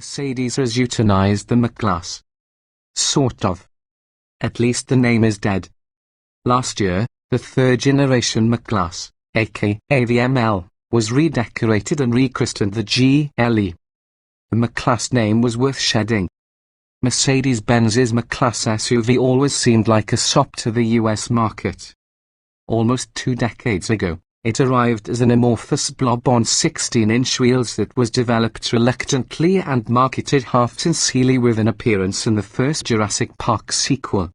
Mercedes has euthanized the M-Class. Sort of. At least the name is dead. Last year, the third-generation M-Class, aka the ML, was redecorated and rechristened the GLE. The M-Class name was worth shedding. Mercedes-Benz's M-Class SUV always seemed like a sop to the US market. Almost 2 decades ago, it arrived as an amorphous blob on 16-inch wheels that was developed reluctantly and marketed half sincerely with an appearance in the first Jurassic Park sequel.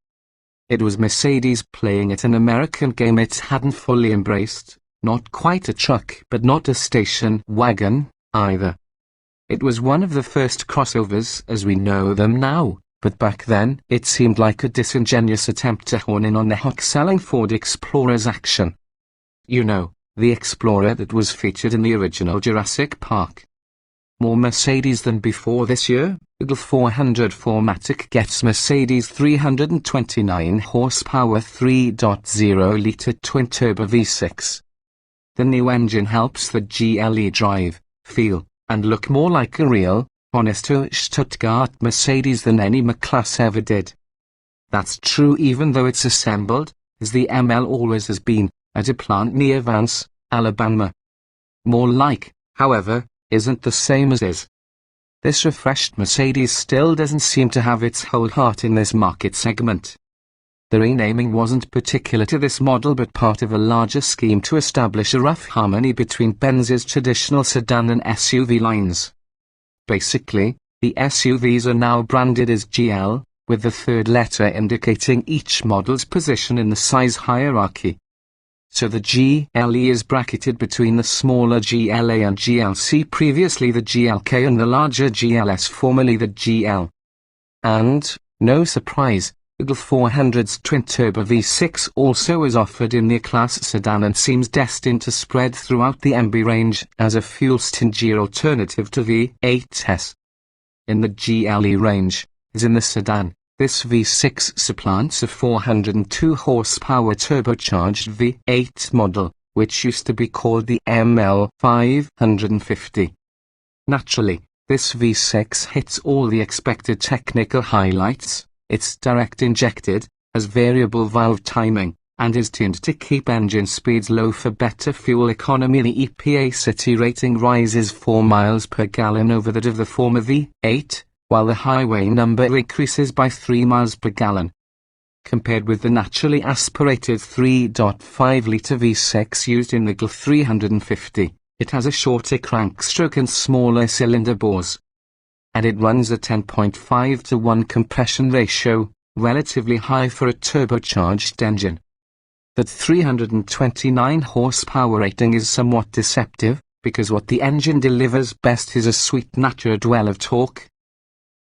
It was Mercedes playing at an American game it hadn't fully embraced, not quite a truck but not a station wagon, either. It was one of the first crossovers as we know them now, but back then it seemed like a disingenuous attempt to hone in on the hot-selling Ford Explorer's action. You know, the Explorer that was featured in the original Jurassic Park. More Mercedes than before this year, GLE400 4MATIC gets Mercedes 329 horsepower 3.0-litre twin-turbo V6. The new engine helps the GLE drive, feel, and look more like a real, honest Stuttgart Mercedes than any M-Class ever did. That's true even though it's assembled, as the ML always has been, at a plant near Vance, Alabama. More like, however, isn't the same as is. This refreshed Mercedes still doesn't seem to have its whole heart in this market segment. The renaming wasn't particular to this model but part of a larger scheme to establish a rough harmony between Benz's traditional sedan and SUV lines. Basically, the SUVs are now branded as GL, with the third letter indicating each model's position in the size hierarchy. So the GLE is bracketed between the smaller GLA and GLC, previously the GLK, and the larger GLS, formerly the GL. And, no surprise, the GLE400's twin-turbo V6 also is offered in the class sedan and seems destined to spread throughout the MB range as a fuel-stingier alternative to V8s. In the GLE range, as in the sedan, this V6 supplants a 402 horsepower turbocharged V8 model, which used to be called the ML550. Naturally, this V6 hits all the expected technical highlights. It's direct injected, has variable valve timing, and is tuned to keep engine speeds low for better fuel economy. The EPA city rating rises 4 miles per gallon over that of the former V8, while the highway number increases by 3 miles per gallon. Compared with the naturally aspirated 3.5-litre V6 used in the GLE350, it has a shorter crankstroke and smaller cylinder bores. And it runs a 10.5:1 compression ratio, relatively high for a turbocharged engine. That 329 horsepower rating is somewhat deceptive, because what the engine delivers best is a sweet natural well of torque.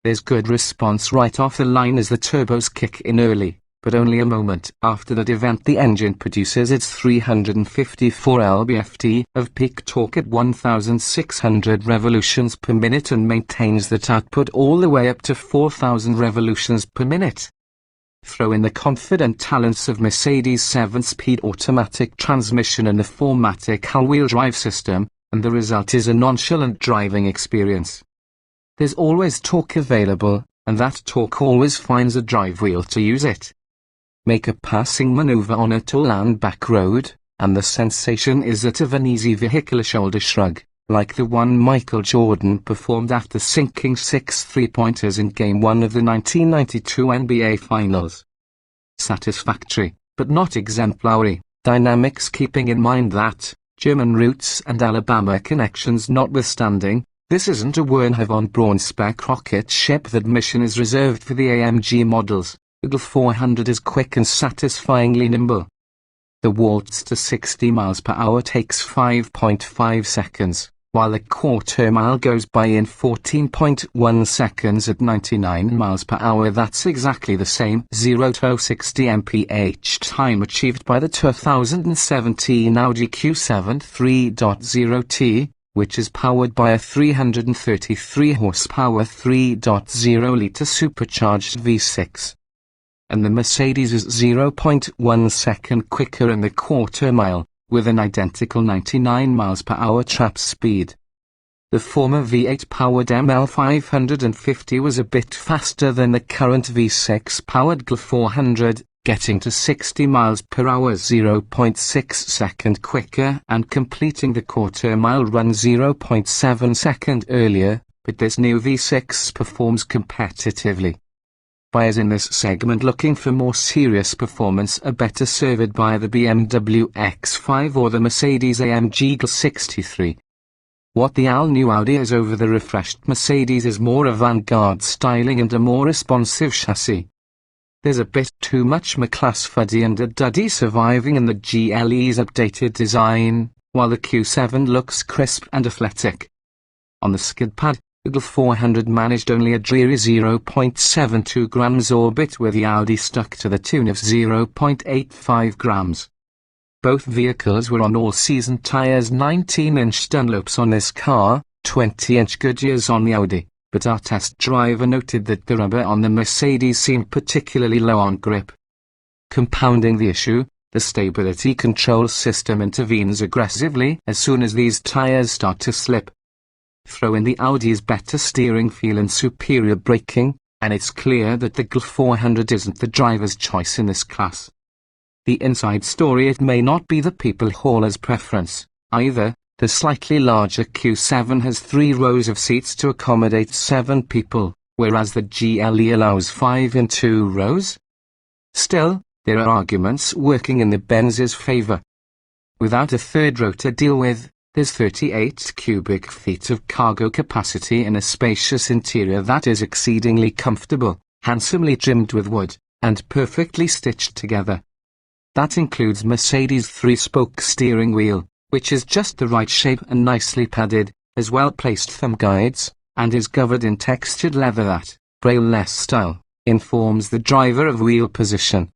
There's good response right off the line as the turbos kick in early, but only a moment after that event the engine produces its 354 lb-ft of peak torque at 1,600 revolutions per minute and maintains that output all the way up to 4,000 revolutions per minute. Throw in the confident talents of Mercedes' 7-speed automatic transmission and the 4MATIC all-wheel drive system, and the result is a nonchalant driving experience. There's always torque available, and that torque always finds a drive wheel to use it. Make a passing maneuver on a two-lane back road, and the sensation is that of an easy vehicular shoulder shrug, like the one Michael Jordan performed after sinking 6 three-pointers in Game 1 of the 1992 NBA Finals. Satisfactory, but not exemplary, dynamics keeping in mind that, German roots and Alabama connections notwithstanding, this isn't a Wernher von Braun spec rocket ship. That mission is reserved for the AMG models. The GLE400 is quick and satisfyingly nimble. The waltz to 60 miles per hour takes 5.5 seconds, while the quarter mile goes by in 14.1 seconds at 99 miles per hour. That's exactly the same 0 to 60 mph time achieved by the 2017 Audi Q7 3.0T. Which is powered by a 333 horsepower 3.0-litre supercharged V6. And the Mercedes is 0.1 second quicker in the quarter mile, with an identical 99 miles per hour trap speed. The former V8-powered ML550 was a bit faster than the current V6-powered GL400, getting to 60 miles per hour 0.6 seconds quicker and completing the quarter-mile run 0.7 seconds earlier, but this new V6 performs competitively. Buyers in this segment looking for more serious performance are better served by the BMW X5 or the Mercedes-AMG GL63. What the all-new Audi is over the refreshed Mercedes is more avant-garde styling and a more responsive chassis. There's a bit too much M-Class fuddy and a duddy surviving in the GLE's updated design, while the Q7 looks crisp and athletic. On the skid pad, the GL400 managed only a dreary 0.72 grams orbit, with the Audi stuck to the tune of 0.85 grams. Both vehicles were on all-season tyres, 19-inch Dunlops on this car, 20-inch Goodyears on the Audi, but our test driver noted that the rubber on the Mercedes seemed particularly low on grip. Compounding the issue, the stability control system intervenes aggressively as soon as these tyres start to slip. Throw in the Audi's better steering feel and superior braking, and it's clear that the GL400 isn't the driver's choice in this class. The inside story: it may not be the people hauler's preference, either. The slightly larger Q7 has 3 rows of seats to accommodate 7 people, whereas the GLE allows 5 in 2 rows. Still, there are arguments working in the Benz's favor. Without a third row to deal with, there's 38 cubic feet of cargo capacity in a spacious interior that is exceedingly comfortable, handsomely trimmed with wood, and perfectly stitched together. That includes Mercedes' 3-spoke steering wheel, which is just the right shape and nicely padded, has well-placed thumb guides, and is covered in textured leather that, braille-less style, informs the driver of wheel position.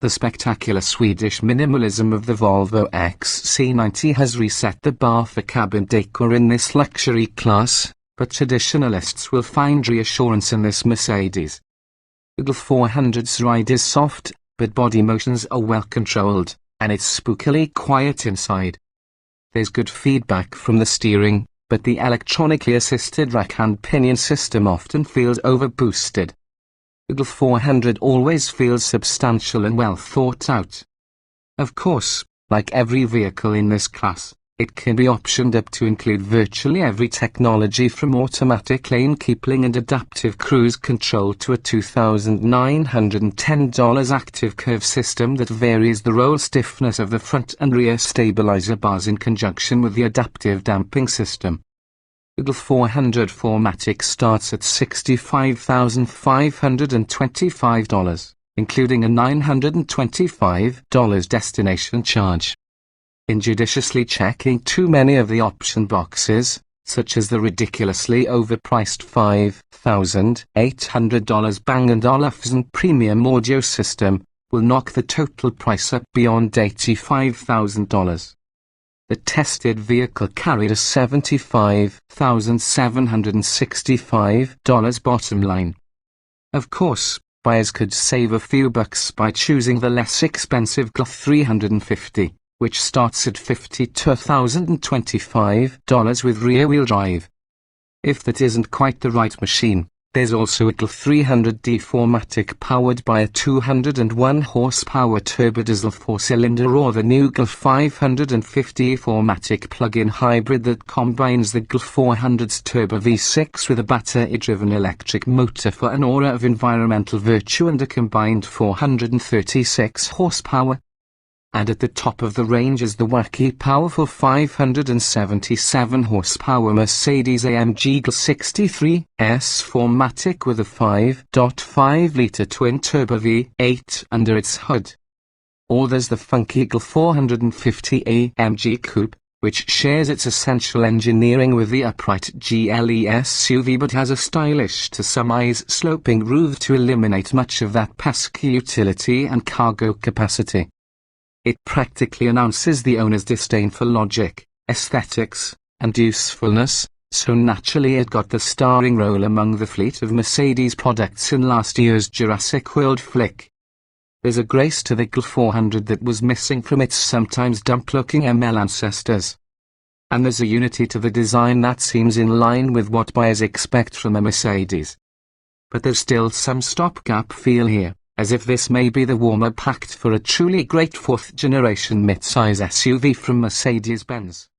The spectacular Swedish minimalism of the Volvo XC90 has reset the bar for cabin decor in this luxury class, but traditionalists will find reassurance in this Mercedes. The GL400's ride is soft, but body motions are well controlled, and it's spookily quiet inside. There's good feedback from the steering, but the electronically assisted rack and pinion system often feels overboosted. The GL400 always feels substantial and well thought out. Of course, like every vehicle in this class, it can be optioned up to include virtually every technology from automatic lane keeping and adaptive cruise control to a $2,910 active curve system that varies the roll stiffness of the front and rear stabilizer bars in conjunction with the adaptive damping system. The GL400 4MATIC starts at $65,525, including a $925 destination charge. Injudiciously checking too many of the option boxes, such as the ridiculously overpriced $5,800 Bang & Olufsen premium audio system, will knock the total price up beyond $85,000. The tested vehicle carried a $75,765 bottom line. Of course, buyers could save a few bucks by choosing the less expensive GL350. Which starts at $52,025 with rear-wheel drive. If that isn't quite the right machine, there's also a GL300D 4MATIC powered by a 201 horsepower turbodiesel 4-cylinder, or the new GL550 4MATIC plug-in hybrid that combines the GL400's turbo V6 with a battery-driven electric motor for an aura of environmental virtue and a combined 436 horsepower. And at the top of the range is the wacky powerful 577 horsepower Mercedes-AMG GL63 S4MATIC with a 5.5-litre twin-turbo V8 under its hood. Or there's the funky GL450 AMG Coupe, which shares its essential engineering with the upright GLE SUV but has a stylish to some eyes sloping roof to eliminate much of that pesky utility and cargo capacity. It practically announces the owner's disdain for logic, aesthetics, and usefulness, so naturally it got the starring role among the fleet of Mercedes products in last year's Jurassic World flick. There's a grace to the GL400 that was missing from its sometimes dump-looking ML ancestors. and there's a unity to the design that seems in line with what buyers expect from a Mercedes. But there's still some stopgap feel here, as if this may be the warm-up act for a truly great fourth-generation midsize SUV from Mercedes-Benz.